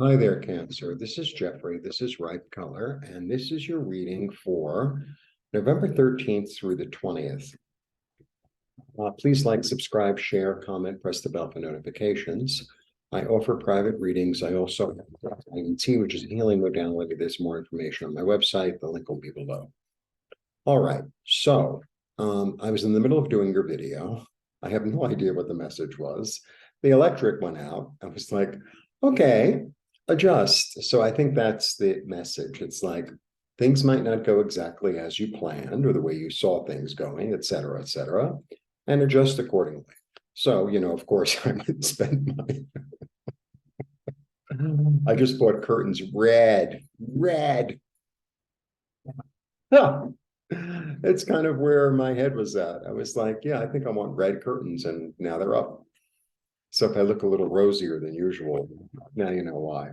Hi there, Cancer. This is Jeffrey. This is Ripecolor, and this is your reading for November 13th through the 20th. Please like, subscribe, share, comment, press the bell for notifications. I offer private readings. I also have IET, which is a healing modality. There's more information on my website. The link will be below. All right. So I was in the middle of doing your video. I have no idea what the message was. The electric went out. I was like, okay, adjust. So I think that's the message. It's like things might not go exactly as you planned or the way you saw things going, et cetera, and adjust accordingly. So, of course, I would spend money. I just bought curtains red. It's kind of where my head was at. I was like, yeah, I think I want red curtains, and now they're up. So if I look a little rosier than usual, now you know why.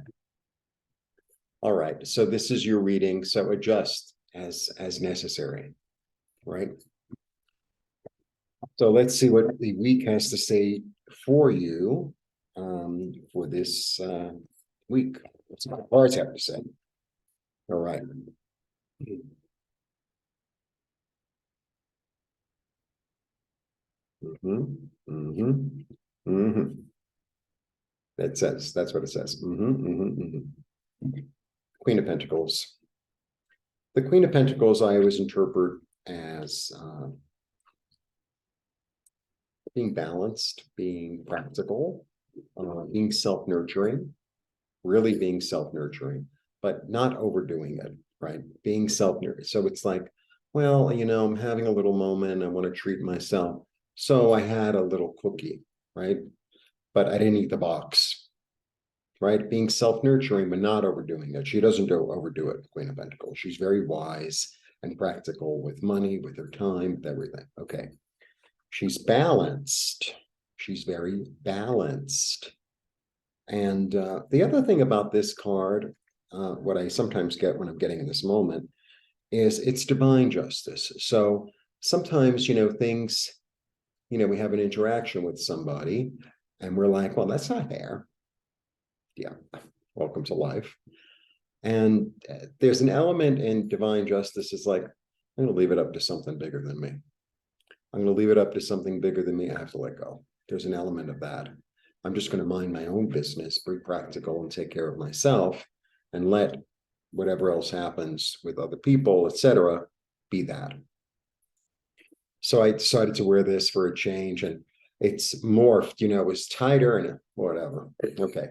All right, so this is your reading, so adjust as necessary, right? So let's see what the week has to say for you for this week. Let's see what the cards have to say. All right. That's what it says. Queen of Pentacles. The Queen of Pentacles I always interpret as being balanced, being practical, being self-nurturing, really being self-nurturing, but not overdoing it, right? Being self-nurturing. So it's like, well, I'm having a little moment. I want to treat myself. So I had a little cookie, right? But I didn't eat the box, right? Being self-nurturing, but not overdoing it. She doesn't overdo it, Queen of Pentacles. She's very wise and practical with money, with her time, with everything. Okay. She's balanced. She's very balanced. And the other thing about this card, what I sometimes get when I'm getting in this moment, is it's divine justice. So sometimes, things, we have an interaction with somebody and we're like, well, that's not fair. Yeah, welcome to life. And there's an element in divine justice is like, I'm going to leave it up to something bigger than me. I'm going to leave it up to something bigger than me. I have to let go. There's an element of that. I'm just going to mind my own business, be practical, and take care of myself, and let whatever else happens with other people, etc., be that. So I decided to wear this for a change, and it's morphed. It was tighter and whatever. Okay.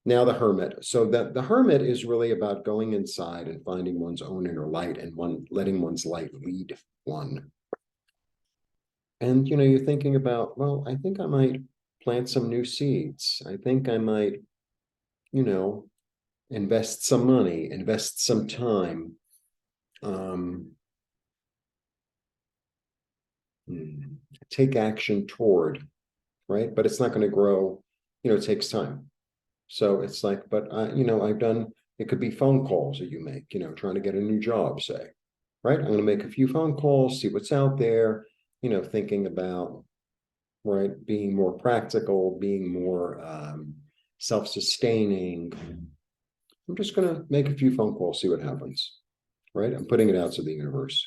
Now the Hermit. So the Hermit is really about going inside and finding one's own inner light and letting one's light lead one. And, you're thinking about, well, I think I might plant some new seeds. I think I might, invest some money, invest some time. Take action toward, right? But it's not going to grow, it takes time. So it's like, but I've done, it could be phone calls that you make, trying to get a new job, say, right? I'm going to make a few phone calls, see what's out there, thinking about, right, being more practical, being more self-sustaining. I'm just going to make a few phone calls, see what happens, right? I'm putting it out to the universe.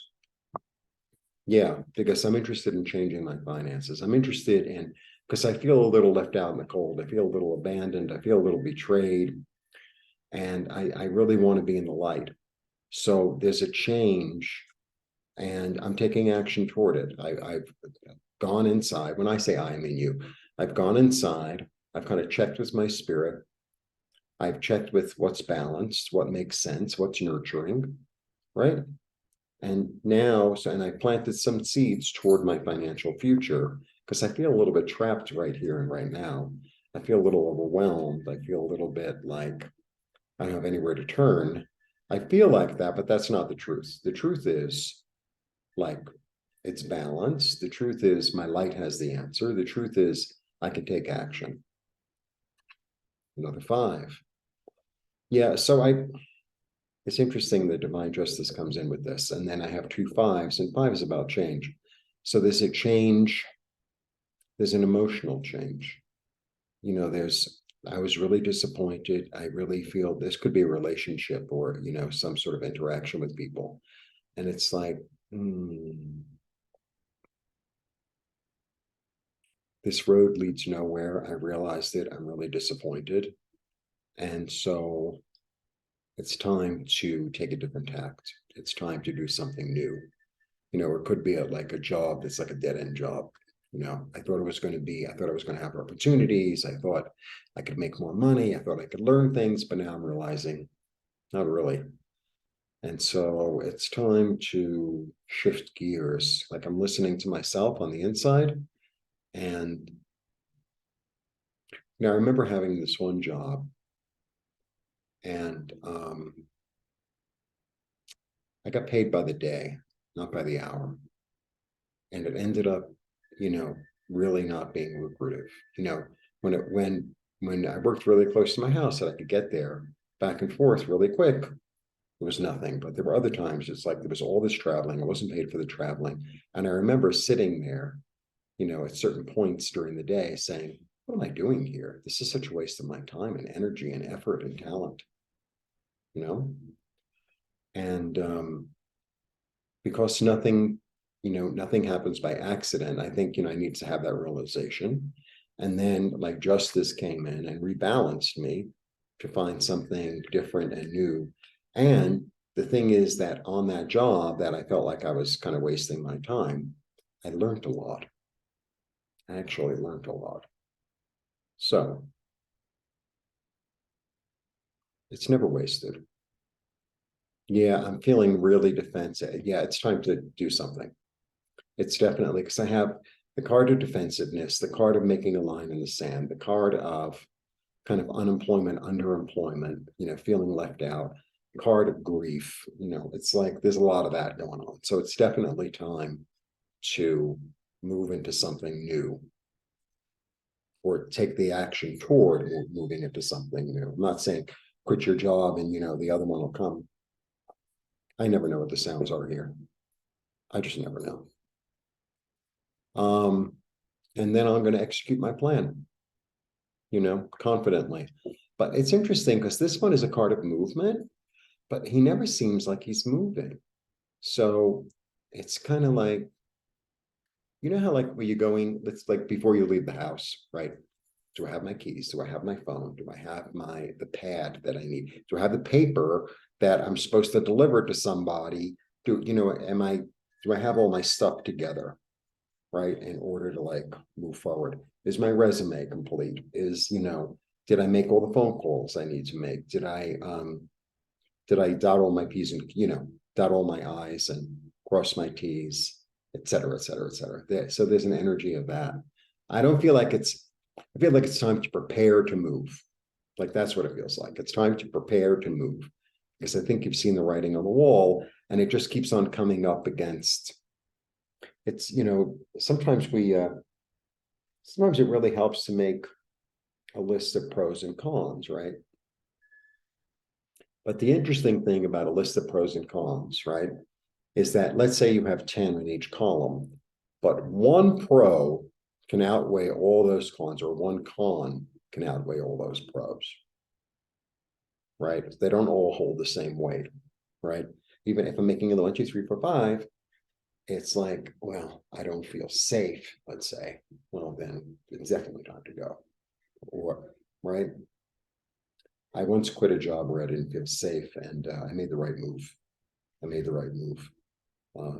Yeah, because I'm interested in changing my finances. I'm interested in, because I feel a little left out in the cold. I feel a little abandoned. I feel a little betrayed. And I really want to be in the light. So there's a change and I'm taking action toward it. I've gone inside. When I say I mean you. I've gone inside. I've kind of checked with my spirit. I've checked with what's balanced, what makes sense, what's nurturing, right? And now, and I planted some seeds toward my financial future because I feel a little bit trapped right here and right now. I feel a little overwhelmed. I feel a little bit like I don't have anywhere to turn. I feel like that, but that's not the truth. The truth is like it's balanced. The truth is my light has the answer. The truth is I can take action. Another 5. Yeah, so it's interesting that divine justice comes in with this. And then I have 2 5s, and 5 is about change. So there's a change, there's an emotional change. There's I was really disappointed. I really feel this could be a relationship or, some sort of interaction with people. And it's like, this road leads nowhere. I realized it. I'm really disappointed. And so it's time to take a different tact. It's time to do something new. It could be like a job that's like a dead end job. I thought I was going to have opportunities. I thought I could make more money. I thought I could learn things, but now I'm realizing not really. And so it's time to shift gears. Like I'm listening to myself on the inside. And I remember having this one job, and I got paid by the day, not by the hour. And it ended up, really not being lucrative. When I worked really close to my house that I could get there back and forth really quick, it was nothing. But there were other times it's like there was all this traveling. I wasn't paid for the traveling. And I remember sitting there, at certain points during the day saying, what am I doing here? This is such a waste of my time and energy and effort and talent, you know? And because nothing happens by accident, I think, I need to have that realization. And then like justice came in and rebalanced me to find something different and new. And the thing is that on that job that I felt like I was kind of wasting my time, I learned a lot. I actually learned a lot. So it's never wasted. Yeah, I'm feeling really defensive. Yeah, it's time to do something. It's definitely because I have the card of defensiveness, the card of making a line in the sand, the card of kind of unemployment, underemployment, feeling left out, card of grief. It's like there's a lot of that going on. So it's definitely time to move into something new or take the action toward moving into something new. I'm not saying quit your job and, the other one will come. I never know what the sounds are here. I just never know. And then I'm going to execute my plan, confidently. But it's interesting because this one is a card of movement, but he never seems like he's moving. So it's kind of like, how like where you're going, it's like before you leave the house, right? Do I have my keys? Do I have my phone? Do I have the pad that I need? Do I have the paper that I'm supposed to deliver to somebody? Do I have all my stuff together, right? In order to like move forward. Is my resume complete? Did I make all the phone calls I need to make? Did I dot all my P's and, dot all my I's and cross my T's, et cetera, et cetera, et cetera. So there's an energy of that. I feel like it's time to prepare to move. Like that's what it feels like. It's time to prepare to move because I think you've seen the writing on the wall and it just keeps on coming up against it's, sometimes it really helps to make a list of pros and cons, right? But the interesting thing about a list of pros and cons, right, is that let's say you have 10 in each column, but one pro can outweigh all those cons, or one con can outweigh all those pros, right? They don't all hold the same weight, right? Even if I'm making it 1, 2, 3, 4, 5, it's like, well, I don't feel safe, let's say. Well, then it's definitely time to go. Or, right? I once quit a job where I didn't feel safe and I made the right move.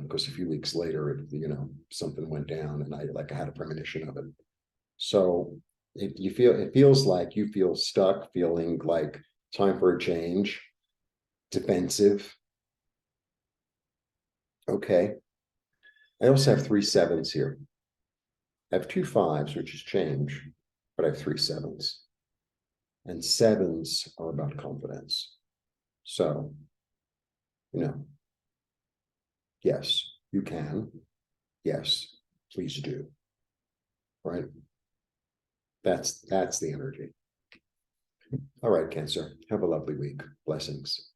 Because a few weeks later, something went down and I had a premonition of it. So it feels like you feel stuck, feeling like time for a change, defensive. Okay. I also have 3 7s here. I have 2 5s, which is change, but I have 3 7s. And 7s are about confidence. So, yes, you can. Yes, please do. Right? That's the energy. All right, Cancer. Have a lovely week. Blessings.